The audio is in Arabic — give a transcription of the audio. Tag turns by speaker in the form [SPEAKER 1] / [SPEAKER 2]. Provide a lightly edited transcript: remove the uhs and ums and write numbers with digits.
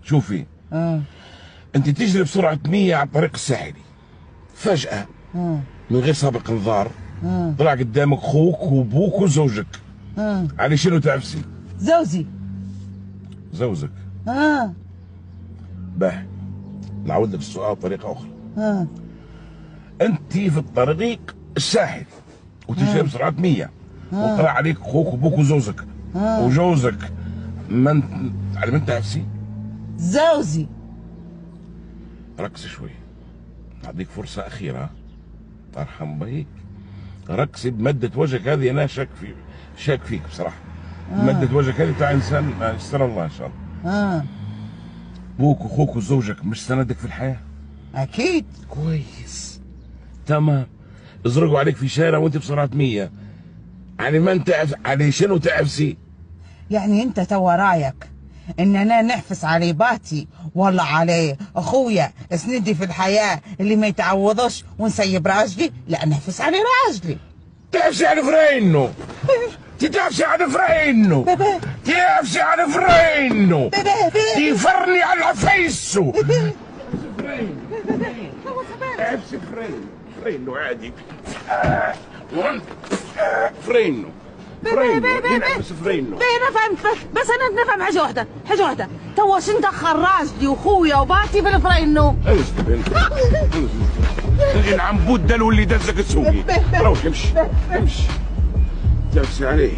[SPEAKER 1] شوفي انت تجري بسرعه 100 على الطريق الساحلي، فجاه من غير سابق انذار طلع قدامك اخوك وابوك وزوجك. علي شنو تعفسي؟ زوجك. باهي نعود لك السؤال بطريقه اخرى. انت في الطريق الساحلي وتجري بسرعه 100 وطلع عليك اخوك وابوك وزوجك وجوزك، على من تعفسي؟
[SPEAKER 2] زوزي.
[SPEAKER 1] ركزي شوي، أعطيك فرصة أخيرة. أرحم بيك، ركزي بمدة وجهك هذه، أنا شاك فيك بصراحة. مدة وجهك هذه بتاع إنسان يستر الله إن شاء الله. أبوك وأخوك وزوجك مش سندك في الحياة؟
[SPEAKER 2] أكيد.
[SPEAKER 1] كويس، تمام. يزرقوا عليك في شارع وأنت بسرعة 100، على من تعف؟ على شنو تعفسي؟
[SPEAKER 2] يعني أنت توا رايك ان انا نحفس على باتي ولا على اخويا اسندي في الحياه اللي ما يتعوضوش ونسيب راجلي؟ لا، نحفس على راجلي.
[SPEAKER 1] تعفسي على فرينو، تتعفسي على فرينو، تعفسي على فرينو، تفرني على فيسو. تعفسي فرينو عادي. فرينو بس فرينو.
[SPEAKER 3] انا فهمت، بس انا نفهم حاجه واحده. تواش انت راجلي واخويا وباتي في الفرينو.
[SPEAKER 1] العنبود ده اللي دزك تسوقي. روح امشي. تعفسي عليه.